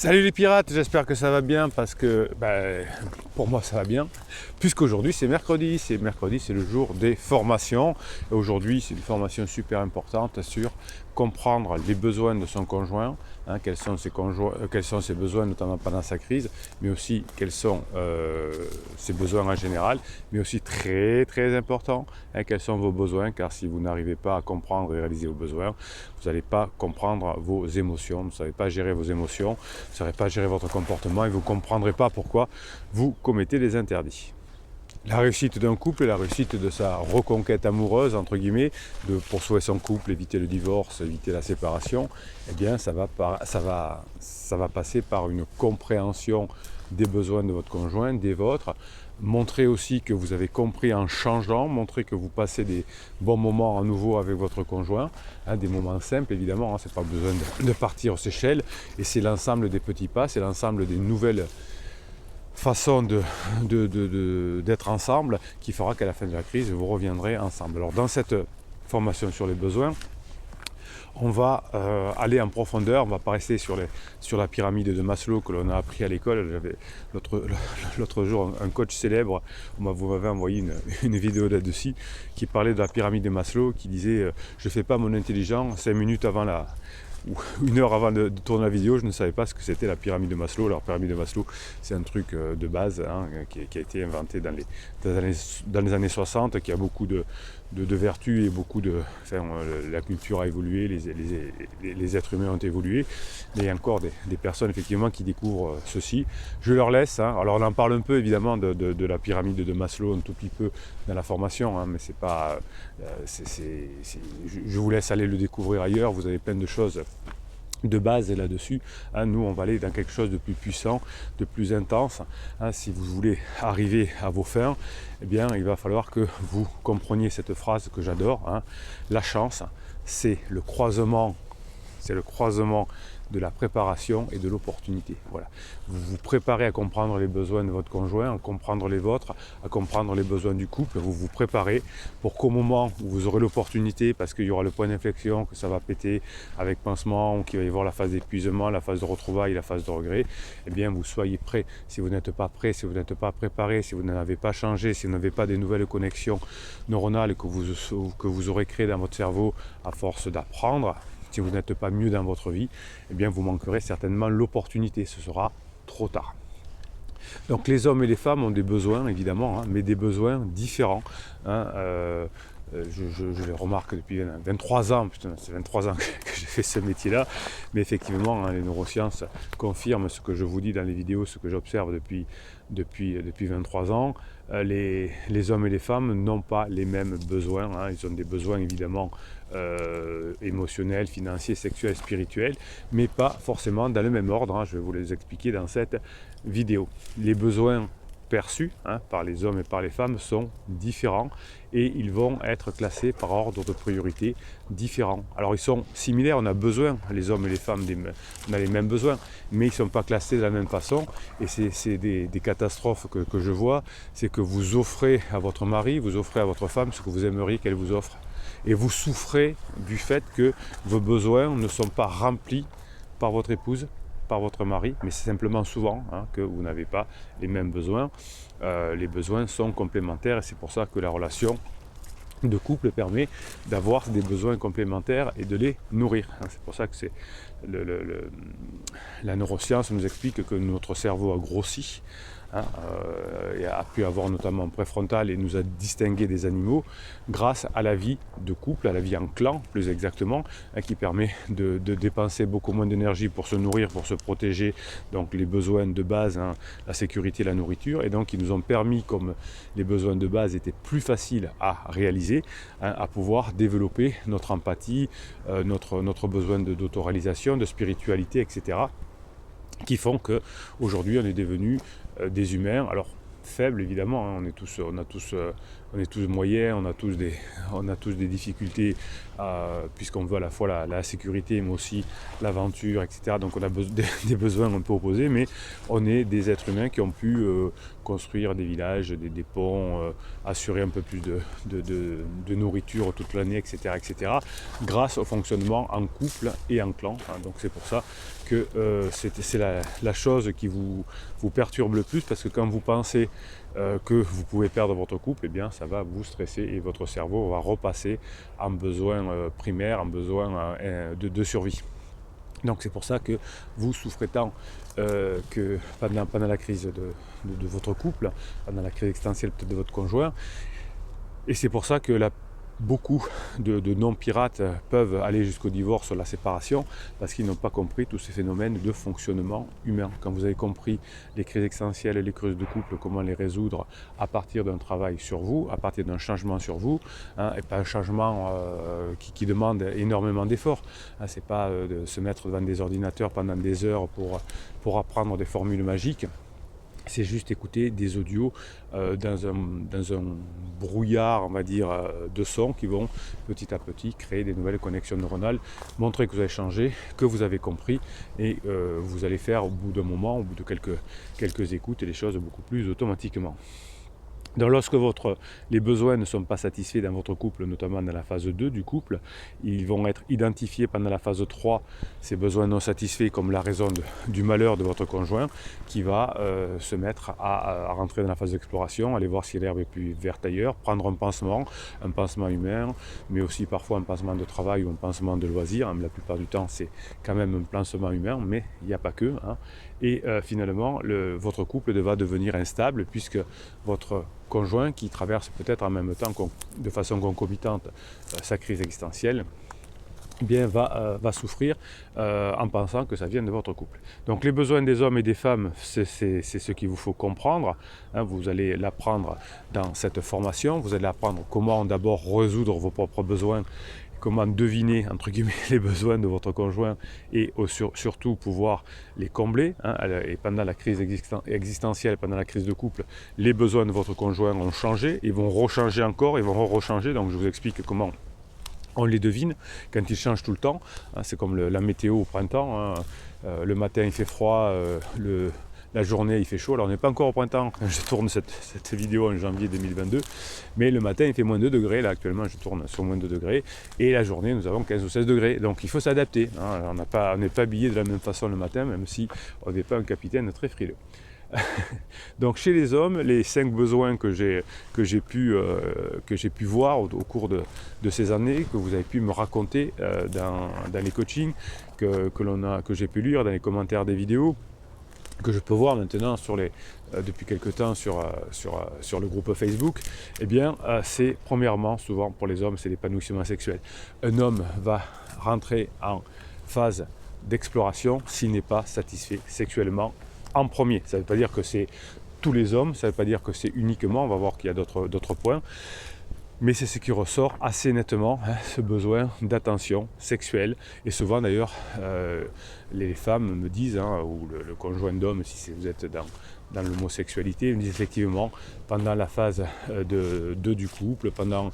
Salut les pirates, j'espère que ça va bien parce que pour moi ça va bien, puisqu'aujourd'hui c'est mercredi, c'est le jour des formations. Et aujourd'hui c'est une formation super importante sur comprendre les besoins de son conjoint, quels sont ses besoins notamment pendant sa crise, mais aussi quels sont ses besoins en général, mais aussi très très important, quels sont vos besoins, car si vous n'arrivez pas à comprendre et réaliser vos besoins, vous n'allez pas comprendre vos émotions, vous ne savez pas gérer vos émotions, vous ne saurez pas gérer votre comportement et vous ne comprendrez pas pourquoi vous commettez des interdits. La réussite d'un couple, la réussite de sa reconquête amoureuse, entre guillemets, pour sauver son couple, éviter le divorce, éviter la séparation, eh bien ça va passer par une compréhension des besoins de votre conjoint, des vôtres. Montrer aussi que vous avez compris en changeant, montrer que vous passez des bons moments à nouveau avec votre conjoint, des moments simples évidemment, c'est pas besoin de partir aux Seychelles, et c'est l'ensemble des petits pas, c'est l'ensemble des nouvelles façon d'être ensemble qui fera qu'à la fin de la crise, vous reviendrez ensemble. Alors dans cette formation sur les besoins, on va aller en profondeur, on ne va pas rester sur la pyramide de Maslow que l'on a appris à l'école. J'avais l'autre jour un coach célèbre, vous m'avez envoyé une vidéo là-dessus, qui parlait de la pyramide de Maslow, qui disait je ne fais pas mon intelligent 5 minutes avant ou 1 heure avant de tourner la vidéo, je ne savais pas ce que c'était la pyramide de Maslow. Alors, la pyramide de Maslow, c'est un truc de base qui a été inventé dans les années 60, qui a beaucoup de vertus et beaucoup la culture a évolué, les êtres humains ont évolué. Mais il y a encore des personnes effectivement qui découvrent ceci. Je leur laisse. Alors, on en parle un peu évidemment de la pyramide de Maslow, un tout petit peu dans la formation, mais c'est pas. Je vous laisse aller le découvrir ailleurs. Vous avez plein de choses de base et là-dessus, nous on va aller dans quelque chose de plus puissant, de plus intense. Si vous voulez arriver à vos fins, eh bien il va falloir que vous compreniez cette phrase que j'adore, la chance, c'est le croisement de la préparation et de l'opportunité. Voilà. Vous vous préparez à comprendre les besoins de votre conjoint, à comprendre les vôtres, à comprendre les besoins du couple. Vous vous préparez pour qu'au moment où vous aurez l'opportunité, parce qu'il y aura le point d'inflexion, que ça va péter avec pansement, ou qu'il va y avoir la phase d'épuisement, la phase de retrouvailles, la phase de regret, eh bien vous soyez prêts. Si vous n'êtes pas prêt, si vous n'êtes pas préparé, si vous n'avez pas changé, si vous n'avez pas des nouvelles connexions neuronales que vous aurez créées dans votre cerveau à force d'apprendre, si vous n'êtes pas mieux dans votre vie, eh bien vous manquerez certainement l'opportunité, ce sera trop tard. Donc les hommes et les femmes ont des besoins évidemment, mais des besoins différents. Je les remarque depuis 23 ans, c'est 23 ans que j'ai fait ce métier-là, mais effectivement les neurosciences confirment ce que je vous dis dans les vidéos, ce que j'observe depuis 23 ans. Les hommes et les femmes n'ont pas les mêmes besoins, ils ont des besoins évidemment émotionnels, financiers, sexuels, spirituels, mais pas forcément dans le même ordre, je vais vous les expliquer dans cette vidéo. Les besoins perçus par les hommes et par les femmes sont différents et ils vont être classés par ordre de priorité différents. Alors ils sont similaires, on a besoin, les hommes et les femmes, on a les mêmes besoins, mais ils ne sont pas classés de la même façon et c'est des catastrophes que je vois, c'est que vous offrez à votre mari, vous offrez à votre femme ce que vous aimeriez qu'elle vous offre et vous souffrez du fait que vos besoins ne sont pas remplis par votre épouse, par votre mari, mais c'est simplement souvent que vous n'avez pas les mêmes besoins. Les besoins sont complémentaires et c'est pour ça que la relation de couple permet d'avoir des besoins complémentaires et de les nourrir. C'est pour ça que la neuroscience nous explique que notre cerveau a grossi, et a pu avoir notamment préfrontal et nous a distingué des animaux grâce à la vie de couple, à la vie en clan plus exactement, qui permet de dépenser beaucoup moins d'énergie pour se nourrir, pour se protéger, donc les besoins de base, la sécurité, la nourriture, et donc ils nous ont permis, comme les besoins de base étaient plus faciles à réaliser, à pouvoir développer notre empathie, notre besoin d'autoréalisation, de spiritualité, etc., qui font qu'aujourd'hui on est devenus des humains, alors faibles évidemment, on a tous on est tous moyens, on a tous des difficultés puisqu'on veut à la fois la sécurité mais aussi l'aventure, etc. Donc on a des besoins un peu opposés, mais on est des êtres humains qui ont pu construire des villages, des ponts, assurer un peu plus de nourriture toute l'année, etc., etc., grâce au fonctionnement en couple et en clan. Donc c'est pour ça que c'est la chose qui vous perturbe le plus, parce que quand vous pensez que vous pouvez perdre votre couple, eh bien ça va vous stresser et votre cerveau va repasser en besoin primaire, en besoin de survie. Donc c'est pour ça que vous souffrez tant que pendant la crise de votre couple, pendant la crise existentielle peut-être de votre conjoint. Et c'est pour ça que beaucoup de non-pirates peuvent aller jusqu'au divorce ou la séparation, parce qu'ils n'ont pas compris tous ces phénomènes de fonctionnement humain. Quand vous avez compris les crises existentielles et les crises de couple, comment les résoudre à partir d'un travail sur vous, à partir d'un changement sur vous, et pas un changement qui demande énormément d'efforts. C'est pas de se mettre devant des ordinateurs pendant des heures pour apprendre des formules magiques. C'est juste écouter des audios dans un brouillard, on va dire, de sons qui vont petit à petit créer des nouvelles connexions neuronales, montrer que vous avez changé, que vous avez compris, et vous allez faire au bout d'un moment, au bout de quelques écoutes, les choses beaucoup plus automatiquement. Donc lorsque les besoins ne sont pas satisfaits dans votre couple, notamment dans la phase 2 du couple, ils vont être identifiés pendant la phase 3, ces besoins non satisfaits, comme la raison du malheur de votre conjoint, qui va se mettre à rentrer dans la phase d'exploration, aller voir si l'herbe est plus verte ailleurs, prendre un pansement humain, mais aussi parfois un pansement de travail ou un pansement de loisir. La plupart du temps c'est quand même un pansement humain, mais il n'y a pas que. Et finalement, votre couple va devenir instable, puisque votre conjoint, qui traverse peut-être en même temps, de façon concomitante, sa crise existentielle, eh bien, va souffrir en pensant que ça vient de votre couple. Donc les besoins des hommes et des femmes, c'est ce qu'il vous faut comprendre. Vous allez l'apprendre dans cette formation. Vous allez apprendre comment d'abord résoudre vos propres besoins, comment deviner entre guillemets les besoins de votre conjoint, et surtout pouvoir les combler. Et pendant la crise existentielle, pendant la crise de couple, les besoins de votre conjoint ont changé, ils vont rechanger encore, ils vont rechanger. Donc je vous explique comment on les devine quand ils changent tout le temps. C'est comme la météo au printemps. Le matin il fait froid, la journée il fait chaud. Alors on n'est pas encore au printemps quand je tourne cette vidéo en janvier 2022, mais le matin il fait moins 2 degrés. Là actuellement je tourne sur moins 2 degrés, et la journée nous avons 15 ou 16 degrés. Donc il faut s'adapter. On n'est pas habillé de la même façon le matin, même si on n'est pas un capitaine très frileux. Donc chez les hommes, les 5 besoins que j'ai pu voir au cours de ces années, que vous avez pu me raconter dans les coachings, que j'ai pu lire dans les commentaires des vidéos, que je peux voir maintenant depuis quelques temps sur le groupe Facebook, eh bien c'est premièrement, souvent pour les hommes, c'est l'épanouissement sexuel. Un homme va rentrer en phase d'exploration s'il n'est pas satisfait sexuellement en premier. Ça ne veut pas dire que c'est tous les hommes, ça ne veut pas dire que c'est uniquement, on va voir qu'il y a d'autres points, mais c'est ce qui ressort assez nettement, ce besoin d'attention sexuelle. Et souvent d'ailleurs, les femmes me disent, ou le conjoint d'homme, si vous êtes dans l'homosexualité, me disent effectivement, pendant la phase du couple, pendant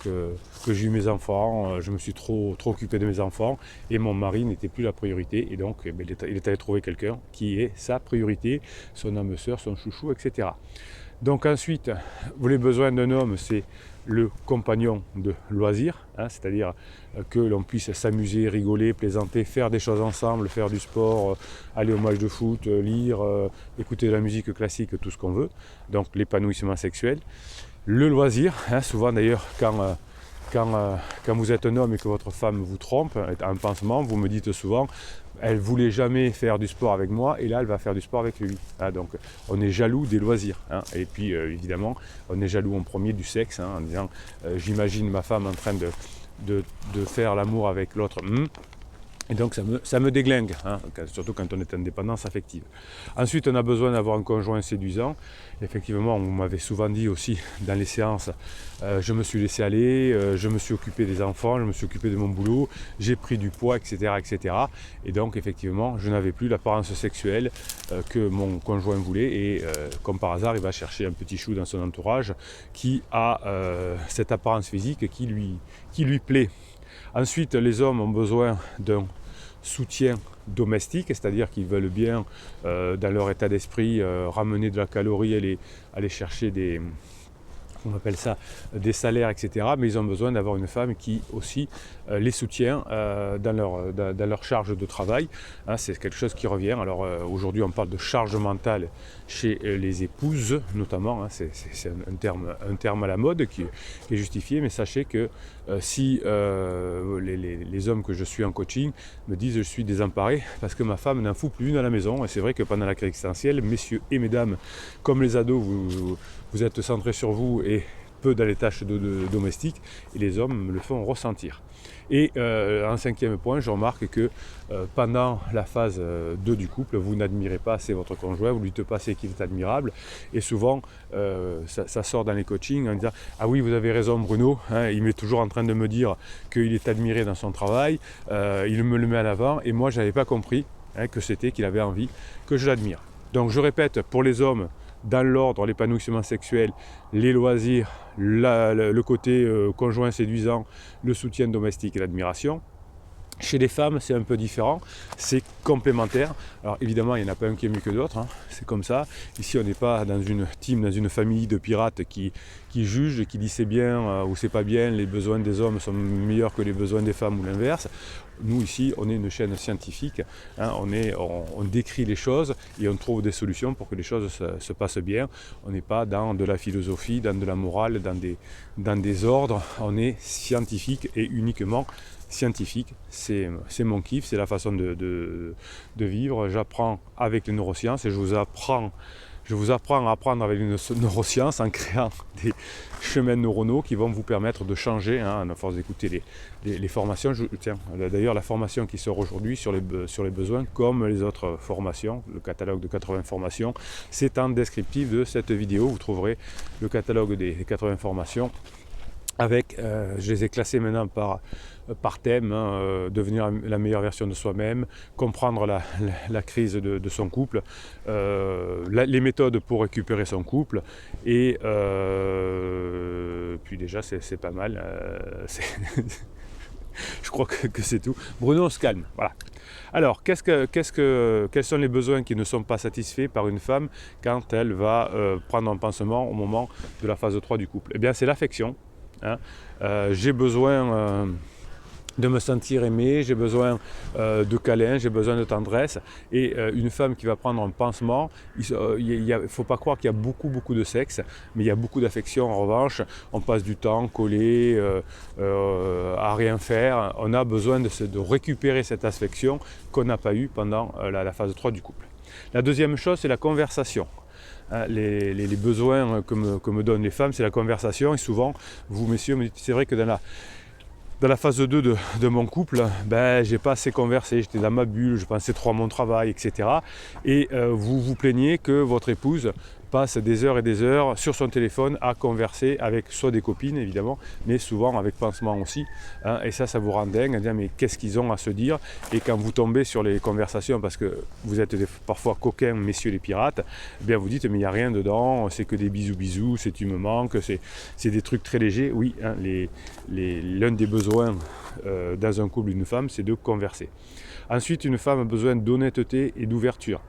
que j'ai eu mes enfants, je me suis trop occupé de mes enfants, et mon mari n'était plus la priorité, et donc il est allé trouver quelqu'un qui est sa priorité, son âme sœur, son chouchou, etc. Donc ensuite, les besoins d'un homme, c'est le compagnon de loisir, c'est-à-dire que l'on puisse s'amuser, rigoler, plaisanter, faire des choses ensemble, faire du sport, aller au match de foot, lire, écouter de la musique classique, tout ce qu'on veut. Donc l'épanouissement sexuel. Le loisir, souvent d'ailleurs quand vous êtes un homme et que votre femme vous trompe, un pansement, vous me dites souvent, elle voulait jamais faire du sport avec moi, et là elle va faire du sport avec lui. Donc on est jaloux des loisirs. Et puis évidemment on est jaloux en premier du sexe, en disant j'imagine ma femme en train de faire l'amour avec l'autre. Et donc ça me déglingue, hein, surtout quand on est en dépendance affective. Ensuite, on a besoin d'avoir un conjoint séduisant. Effectivement, on m'avait souvent dit aussi dans les séances, je me suis laissé aller, je me suis occupé des enfants, je me suis occupé de mon boulot, j'ai pris du poids, etc., etc. Et donc, effectivement, je n'avais plus l'apparence sexuelle que mon conjoint voulait. Et comme par hasard, il va chercher un petit chou dans son entourage qui a cette apparence physique qui lui plaît. Ensuite, les hommes ont besoin d'un soutien domestique, c'est-à-dire qu'ils veulent bien, dans leur état d'esprit, ramener de la calorie, aller chercher on appelle ça, des salaires, etc. Mais ils ont besoin d'avoir une femme qui aussi les soutient dans leur charge de travail. Hein, c'est quelque chose qui revient. Alors aujourd'hui, on parle de charge mentale chez les épouses, notamment. Hein, c'est un terme à la mode qui est justifié. Mais sachez que si les hommes que je suis en coaching me disent je suis désemparé parce que ma femme n'en fout plus une à la maison. Et c'est vrai que pendant la crise existentielle, messieurs et mesdames, comme les ados, vous êtes centrés sur vous et peu dans les tâches domestiques, et les hommes me le font ressentir. Et en 5e point, je remarque que pendant la phase 2 du couple, vous n'admirez pas assez votre conjoint, vous ne lui dites pas assez qu'il est admirable, et souvent ça sort dans les coachings en disant « Ah oui, vous avez raison Bruno, hein, il m'est toujours en train de me dire qu'il est admiré dans son travail, il me le met en avant, et moi je n'avais pas compris que c'était qu'il avait envie que je l'admire. » Donc je répète, pour les hommes, dans l'ordre, l'épanouissement sexuel, les loisirs, le côté conjoint séduisant, le soutien domestique et l'admiration. Chez les femmes, c'est un peu différent, c'est complémentaire. Alors évidemment, il n'y en a pas un qui est mieux que l'autre, hein. C'est comme ça. Ici, on n'est pas dans une team, dans une famille de pirates qui juge, qui dit c'est bien ou c'est pas bien, les besoins des hommes sont meilleurs que les besoins des femmes ou l'inverse. Nous ici, on est une chaîne scientifique, hein, on décrit les choses et on trouve des solutions pour que les choses se passent bien. On n'est pas dans de la philosophie, dans de la morale, dans des ordres. On est scientifique et uniquement scientifique. C'est mon kiff, c'est la façon de vivre. J'apprends avec les neurosciences et je vous apprends à apprendre avec les neurosciences en créant des chemins neuronaux qui vont vous permettre de changer, hein, à force d'écouter les formations. Tiens, d'ailleurs, la formation qui sort aujourd'hui sur les besoins, comme les autres formations, le catalogue de 80 formations, c'est en descriptif de cette vidéo. Vous trouverez le catalogue des 80 formations. Je les ai classés maintenant par thème, hein, devenir la meilleure version de soi-même, comprendre la crise de son couple, les méthodes pour récupérer son couple, et puis déjà c'est pas mal, je crois que c'est tout. Bruno, on se calme, voilà. Alors, quels sont les besoins qui ne sont pas satisfaits par une femme quand elle va prendre un pansement au moment de la phase 3 du couple? Eh bien, c'est l'affection. Hein. J'ai besoin de me sentir aimé, j'ai besoin de câlins, j'ai besoin de tendresse. Et une femme qui va prendre un pansement, il ne faut pas croire qu'il y a beaucoup de sexe, mais il y a beaucoup d'affection en revanche. On passe du temps collé, à rien faire. On a besoin de récupérer cette affection qu'on n'a pas eue pendant la phase 3 du couple. La deuxième chose, c'est la conversation. Les besoins que me donnent les femmes, c'est la conversation. Et souvent, vous messieurs me dites, c'est vrai que dans la phase 2 de mon couple, j'ai pas assez conversé, j'étais dans ma bulle, je pensais trop à mon travail, etc. Et vous vous plaignez que votre épouse passe des heures et des heures sur son téléphone à converser avec soit des copines évidemment, mais souvent avec pansement aussi, hein, et ça vous rend dingue, à dire mais qu'est-ce qu'ils ont à se dire. Et quand vous tombez sur les conversations, parce que vous êtes parfois coquins, messieurs les pirates, eh bien vous dites mais il n'y a rien dedans, c'est que des bisous, c'est tu me manques, c'est des trucs très légers. Oui, hein, l'un des besoins dans un couple d'une femme, c'est de converser. Ensuite, une femme a besoin d'honnêteté et d'ouverture.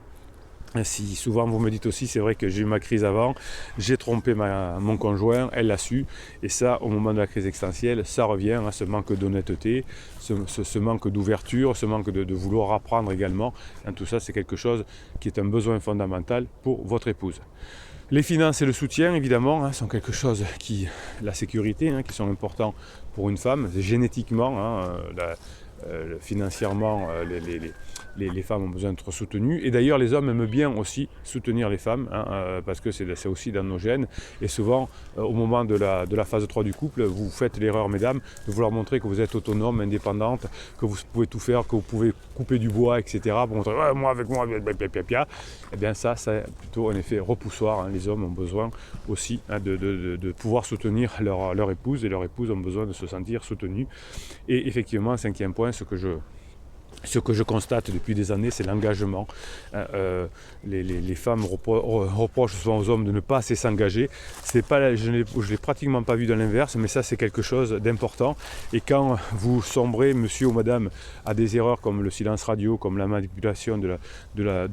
Si souvent vous me dites aussi, c'est vrai que j'ai eu ma crise avant, j'ai trompé mon conjoint, elle l'a su, et ça au moment de la crise existentielle, ça revient à ce manque d'honnêteté, ce manque d'ouverture, ce manque de vouloir apprendre également. Tout ça, c'est quelque chose qui est un besoin fondamental pour votre épouse. Les finances et le soutien, évidemment, sont quelque chose la sécurité, qui sont importants pour une femme, génétiquement, financièrement, les femmes ont besoin d'être soutenues. Et d'ailleurs, les hommes aiment bien aussi soutenir les femmes, parce que c'est aussi dans nos gènes. Et souvent, au moment de la phase 3 du couple, vous faites l'erreur, mesdames, de vouloir montrer que vous êtes autonome, indépendante, que vous pouvez tout faire, que vous pouvez couper du bois, etc. pour montrer ouais, moi avec moi, eh bien ça c'est plutôt un effet repoussoir. Les hommes ont besoin aussi de pouvoir soutenir leur épouse, et leurs épouses ont besoin de se sentir soutenues. Et effectivement, cinquième point, ce que je constate depuis des années, c'est l'engagement. Les femmes reprochent souvent aux hommes de ne pas assez s'engager. Je ne l'ai pratiquement pas vu dans l'inverse, mais ça c'est quelque chose d'important. Et quand vous sombrez, monsieur ou madame, à des erreurs comme le silence radio, comme la manipulation de la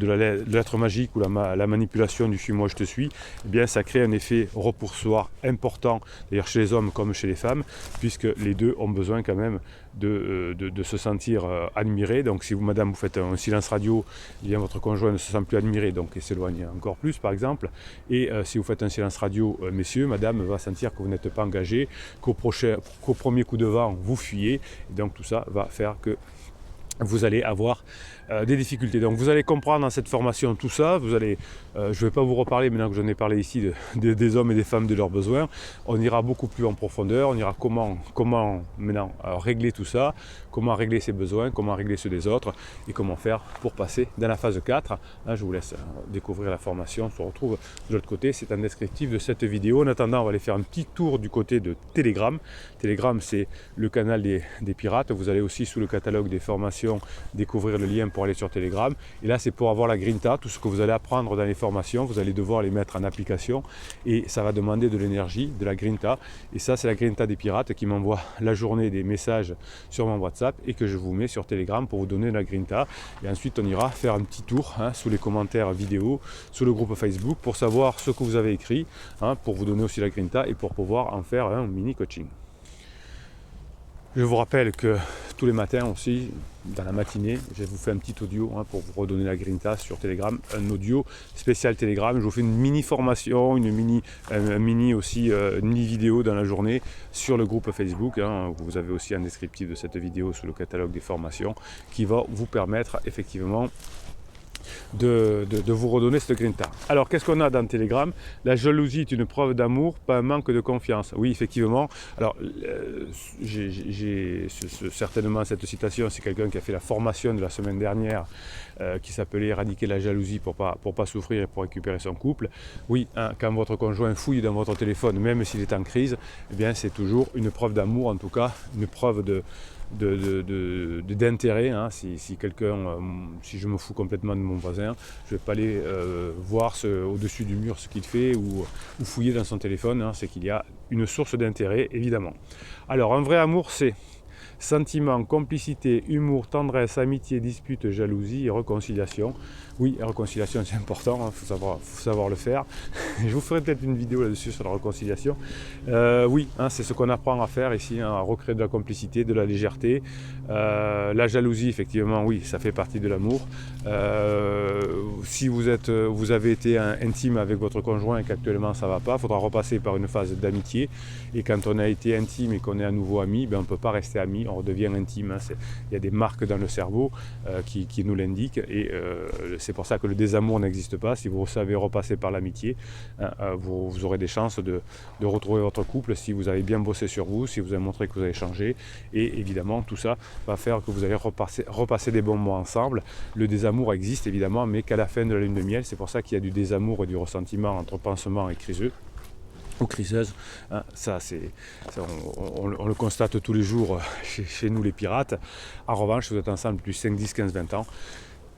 lettre magique ou la manipulation du suis-moi, je te suis, eh bien ça crée un effet repoussoir important, d'ailleurs chez les hommes comme chez les femmes, puisque les deux ont besoin quand même de se sentir admiré. Donc si vous, madame, vous faites un silence radio, eh bien votre conjoint ne se sent plus admiré, donc il s'éloigne encore plus par exemple. Et si vous faites un silence radio, messieurs, madame va sentir que vous n'êtes pas engagé, qu'au premier coup de vent vous fuyez, et donc tout ça va faire que vous allez avoir des difficultés. Donc vous allez comprendre dans cette formation tout ça. Je ne vais pas vous reparler maintenant que j'en ai parlé ici des hommes et des femmes, de leurs besoins. On ira beaucoup plus en profondeur. On ira comment maintenant régler tout ça, comment régler ses besoins, comment régler ceux des autres, et comment faire pour passer dans la phase 4. Là, je vous laisse découvrir la formation. On se retrouve de l'autre côté. C'est un descriptif de cette vidéo. En attendant, on va aller faire un petit tour du côté de Telegram. Telegram, c'est le canal des pirates. Vous allez aussi sous le catalogue des formations découvrir le lien pour aller sur Telegram. Et là, c'est pour avoir la grinta. Tout ce que vous allez apprendre dans les formations, vous allez devoir les mettre en application, et ça va demander de l'énergie, de la grinta. Et ça, c'est la grinta des pirates qui m'envoie la journée des messages sur mon WhatsApp et que je vous mets sur Telegram pour vous donner la grinta. Et ensuite, on ira faire un petit tour sous les commentaires vidéo, sous le groupe Facebook, pour savoir ce que vous avez écrit, pour vous donner aussi la grinta et pour pouvoir en faire un mini coaching. Je vous rappelle que tous les matins aussi, dans la matinée, je vous fais un petit audio pour vous redonner la grinta sur Telegram, un audio spécial Telegram. Je vous fais une mini formation, une mini vidéo dans la journée sur le groupe Facebook. Vous avez aussi un descriptif de cette vidéo sous le catalogue des formations qui va vous permettre effectivement de vous redonner cette grinta. Alors, qu'est-ce qu'on a dans Telegram? La jalousie est une preuve d'amour, pas un manque de confiance. Oui, effectivement. Alors, certainement, cette citation, c'est quelqu'un qui a fait la formation de la semaine dernière qui s'appelait Éradiquer la jalousie pour pas souffrir et pour récupérer son couple. Oui, quand votre conjoint fouille dans votre téléphone, même s'il est en crise, eh bien, c'est toujours une preuve d'amour, en tout cas, une preuve d'intérêt. Si je me fous complètement de mon voisin, je ne vais pas aller voir au-dessus du mur ce qu'il fait ou fouiller dans son téléphone. C'est qu'il y a une source d'intérêt, évidemment. Alors, un vrai amour, c'est sentiment, complicité, humour, tendresse, amitié, dispute, jalousie et réconciliation. Oui, la réconciliation, c'est important, faut savoir le faire. Je vous ferai peut-être une vidéo là-dessus sur la réconciliation. Oui, c'est ce qu'on apprend à faire ici, à recréer de la complicité, de la légèreté. La jalousie, effectivement, oui, ça fait partie de l'amour. Si vous avez été intime avec votre conjoint et qu'actuellement ça ne va pas, il faudra repasser par une phase d'amitié. Et quand on a été intime et qu'on est à nouveau amis, on ne peut pas rester amis, on redevient intime. Il y a des marques dans le cerveau qui nous l'indiquent, et c'est pour ça que le désamour n'existe pas. Si vous savez repasser par l'amitié, vous aurez des chances de retrouver votre couple si vous avez bien bossé sur vous, si vous avez montré que vous avez changé. Et évidemment, tout ça va faire que vous allez repasser des bons mois ensemble. Le désamour existe évidemment, mais qu'à la fin de la lune de miel. C'est pour ça qu'il y a du désamour et du ressentiment entre pansement et criseux ou criseuse. On le constate tous les jours chez nous les pirates. En revanche, si vous êtes ensemble depuis 5, 10, 15, 20 ans,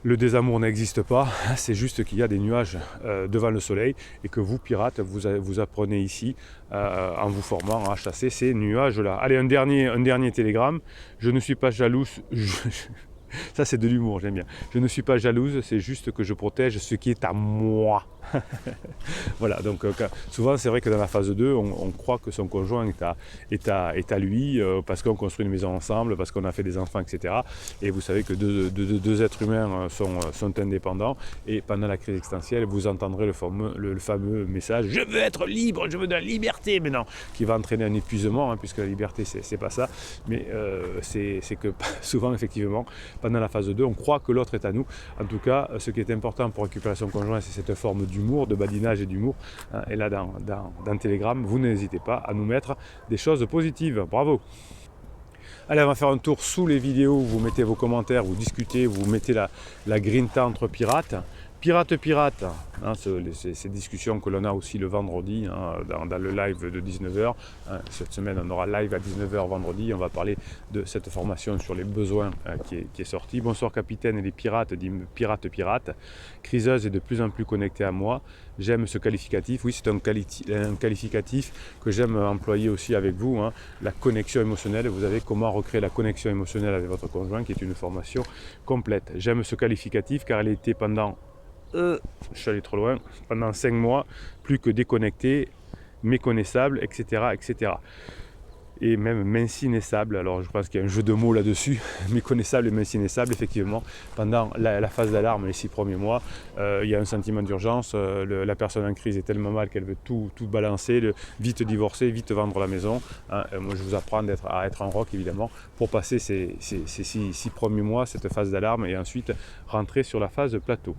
le désamour n'existe pas, c'est juste qu'il y a des nuages devant le soleil, et que vous, pirates, vous apprenez ici, en vous formant, à chasser ces nuages-là. Allez, un dernier télégramme. Je ne suis pas jalouse. Ça, c'est de l'humour, j'aime bien. Je ne suis pas jalouse, c'est juste que je protège ce qui est à moi. Voilà, donc souvent, c'est vrai que dans la phase 2, on croit que son conjoint est à lui, parce qu'on construit une maison ensemble, parce qu'on a fait des enfants, etc. Et vous savez que deux êtres humains sont indépendants, et pendant la crise existentielle, vous entendrez le fameux message « Je veux être libre, je veux de la liberté maintenant », qui va entraîner un épuisement, puisque la liberté, c'est pas ça, mais c'est que souvent, effectivement, pendant la phase 2, on croit que l'autre est à nous. En tout cas, ce qui est important pour récupérer son conjoint, c'est cette forme d'humour, de badinage et d'humour. Et là, dans Telegram, vous n'hésitez pas à nous mettre des choses positives. Bravo! Allez, on va faire un tour sous les vidéos, vous mettez vos commentaires, vous discutez, vous mettez la grinta entre pirates. Pirate, hein, ces discussions que l'on a aussi le vendredi dans le live de 19h. Cette semaine, on aura live à 19h vendredi. On va parler de cette formation sur les besoins qui est sortie. Bonsoir capitaine et les pirates, dit pirate. Criseuse est de plus en plus connectée à moi. J'aime ce qualificatif. Oui, c'est un qualificatif que j'aime employer aussi avec vous. La connexion émotionnelle. Vous avez comment recréer la connexion émotionnelle avec votre conjoint, qui est une formation complète. J'aime ce qualificatif car elle a été pendant je suis allé trop loin, pendant 5 mois, plus que déconnecté, méconnaissable, etc. Et même mincinessable, alors je pense qu'il y a un jeu de mots là-dessus, méconnaissable et mincinessable, effectivement, pendant la phase d'alarme, les 6 premiers mois, il y a un sentiment d'urgence, la personne en crise est tellement mal qu'elle veut tout balancer, vite divorcer, vite vendre la maison. Moi je vous apprends à être en rock évidemment, pour passer ces 6 premiers mois, cette phase d'alarme, et ensuite rentrer sur la phase plateau.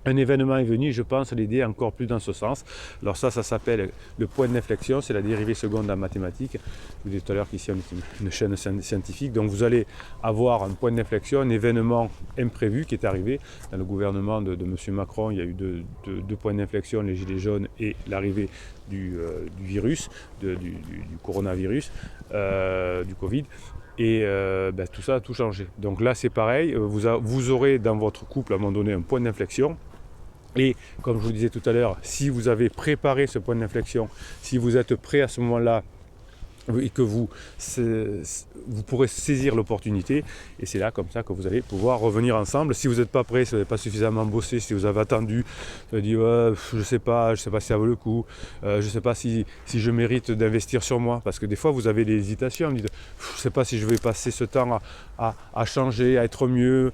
Un événement est venu, je pense, l'aider encore plus dans ce sens. Alors ça s'appelle le point d'inflexion, c'est la dérivée seconde en mathématiques. Je vous disais tout à l'heure qu'ici on est une chaîne scientifique, donc vous allez avoir un point d'inflexion, un événement imprévu qui est arrivé. Dans le gouvernement de M. Macron, il y a eu deux points d'inflexion, les gilets jaunes et l'arrivée du virus, du coronavirus, du Covid. Et tout ça a tout changé. Donc là c'est pareil, vous aurez dans votre couple à un moment donné un point d'inflexion. Et comme je vous disais tout à l'heure, si vous avez préparé ce point d'inflexion, si vous êtes prêt à ce moment-là et que vous pourrez saisir l'opportunité, et c'est là comme ça que vous allez pouvoir revenir ensemble. Si vous n'êtes pas prêt, si vous n'avez pas suffisamment bossé, si vous avez attendu, vous avez dit je sais pas si ça vaut le coup, je sais pas si je mérite d'investir sur moi, parce que des fois vous avez des hésitations, vous dites je sais pas si je vais passer ce temps à changer, à être mieux,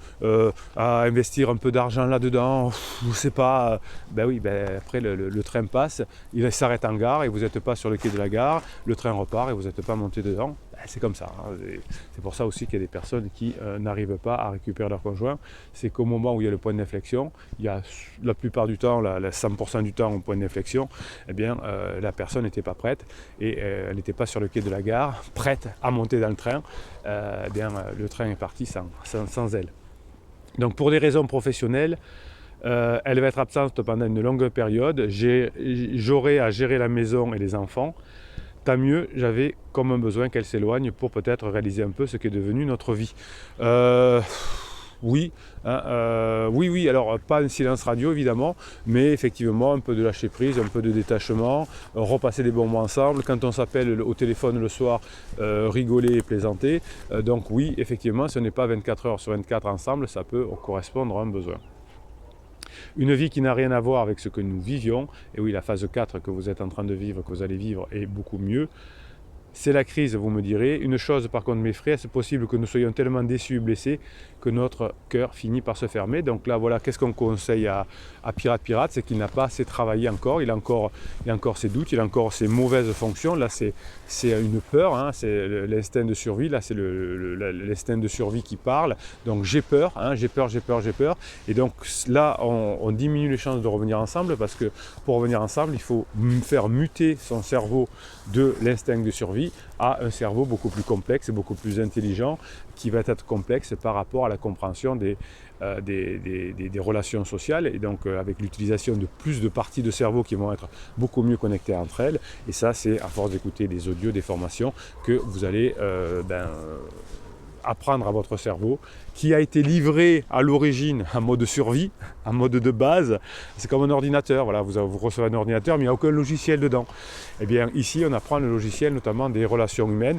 à investir un peu d'argent là-dedans, je sais pas. Après le train passe, il s'arrête en gare et vous n'êtes pas sur le quai de la gare, le train repart et vous n'êtes pas monté dedans. C'est comme ça. C'est pour ça aussi qu'il y a des personnes qui n'arrivent pas à récupérer leur conjoint. C'est qu'au moment où il y a le point d'inflexion, il y a la plupart du temps, 100% du temps au point d'inflexion, la personne n'était pas prête et elle n'était pas sur le quai de la gare, prête à monter dans le train. Le train est parti sans elle. Donc pour des raisons professionnelles, elle va être absente pendant une longue période. J'aurai à gérer la maison et les enfants. Tant mieux, j'avais comme un besoin qu'elle s'éloigne pour peut-être réaliser un peu ce qui est devenu notre vie. Oui, alors pas un silence radio évidemment, mais effectivement un peu de lâcher prise, un peu de détachement, repasser des bons moments ensemble, quand on s'appelle au téléphone le soir, rigoler et plaisanter. Donc oui, effectivement, si on n'est pas 24 heures sur 24 ensemble, ça peut correspondre à un besoin. Une vie qui n'a rien à voir avec ce que nous vivions, et oui, la phase 4 que vous êtes en train de vivre, que vous allez vivre, est beaucoup mieux. C'est la crise, vous me direz. Une chose par contre m'effraie, c'est possible que nous soyons tellement déçus et blessés que notre cœur finit par se fermer. Donc là, voilà, qu'est-ce qu'on conseille à Pirate, c'est qu'il n'a pas assez travaillé encore. Il a encore ses doutes, il a encore ses mauvaises fonctions. Là, c'est une peur, c'est l'instinct de survie. Là, c'est l'instinct de survie qui parle. Donc j'ai peur, j'ai peur. Et donc là, on diminue les chances de revenir ensemble, parce que pour revenir ensemble, il faut faire muter son cerveau de l'instinct de survie à un cerveau beaucoup plus complexe et beaucoup plus intelligent, qui va être complexe par rapport à la compréhension des relations sociales, et donc avec l'utilisation de plus de parties de cerveau qui vont être beaucoup mieux connectées entre elles. Et ça, c'est à force d'écouter des audios, des formations, que vous allez apprendre à votre cerveau, qui a été livré à l'origine en mode survie, en mode de base. C'est comme un ordinateur, voilà, vous recevez un ordinateur mais il n'y a aucun logiciel dedans. Et bien ici on apprend le logiciel notamment des relations humaines.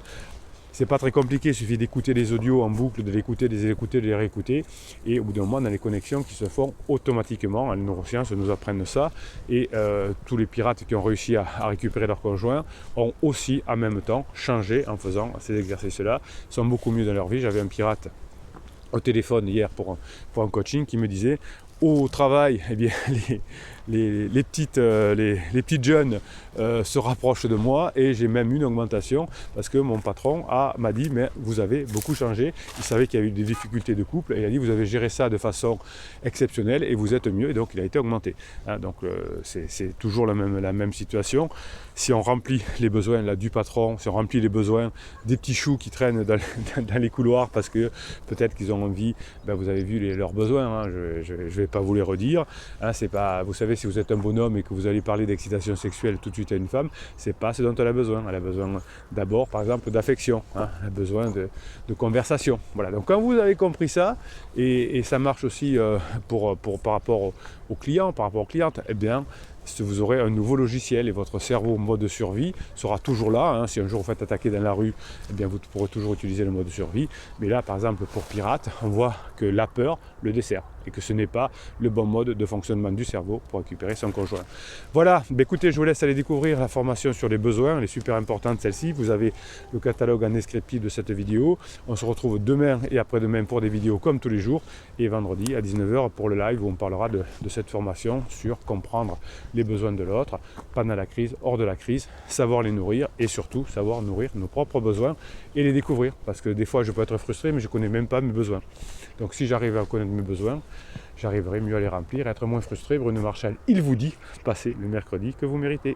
C'est pas très compliqué, il suffit d'écouter les audios en boucle, de les écouter, de les réécouter, et au bout d'un moment on a les connexions qui se font automatiquement. Les neurosciences nous apprennent ça, et tous les pirates qui ont réussi à récupérer leur conjoint ont aussi en même temps changé en faisant ces exercices-là. Ils sont beaucoup mieux dans leur vie. J'avais un pirate au téléphone hier pour un coaching qui me disait au travail, les petites jeunes se rapprochent de moi et j'ai même une augmentation parce que mon patron m'a dit mais vous avez beaucoup changé. Il savait qu'il y a eu des difficultés de couple et il a dit vous avez géré ça de façon exceptionnelle et vous êtes mieux et donc il a été augmenté. Hein, donc c'est toujours la même situation. Si on remplit les besoins là, du patron, si on remplit les besoins des petits choux qui traînent dans les couloirs parce que peut-être qu'ils ont envie, ben vous avez vu leurs besoins, hein, je ne vais pas vous les redire. Hein, c'est pas, vous savez, si vous êtes un bonhomme et que vous allez parler d'excitation sexuelle tout de suite à une femme, c'est pas ce dont elle a besoin. Elle a besoin d'abord, par exemple, d'affection, hein, elle a besoin de conversation. Voilà. Donc quand vous avez compris ça, et ça marche aussi par rapport aux clients, par rapport aux clientes, eh bien, vous aurez un nouveau logiciel et votre cerveau mode de survie sera toujours là. Hein. Si un jour vous faites attaquer dans la rue, eh bien vous pourrez toujours utiliser le mode de survie. Mais là, par exemple, pour Pirate, on voit que la peur le dessert et que ce n'est pas le bon mode de fonctionnement du cerveau pour récupérer son conjoint. Voilà, bah écoutez, je vous laisse aller découvrir la formation sur les besoins, elle est super importante celle-ci. Vous avez le catalogue en descriptif de cette vidéo. On se retrouve demain et après-demain pour des vidéos comme tous les jours et vendredi à 19h pour le live où on parlera de cette formation sur comprendre les besoins de l'autre, pendant la crise, hors de la crise, savoir les nourrir et surtout savoir nourrir nos propres besoins et les découvrir. Parce que des fois je peux être frustré mais je ne connais même pas mes besoins. Donc si j'arrive à connaître mes besoins, j'arriverai mieux à les remplir, être moins frustré. Bruno Marchal, il vous dit, passez le mercredi que vous méritez.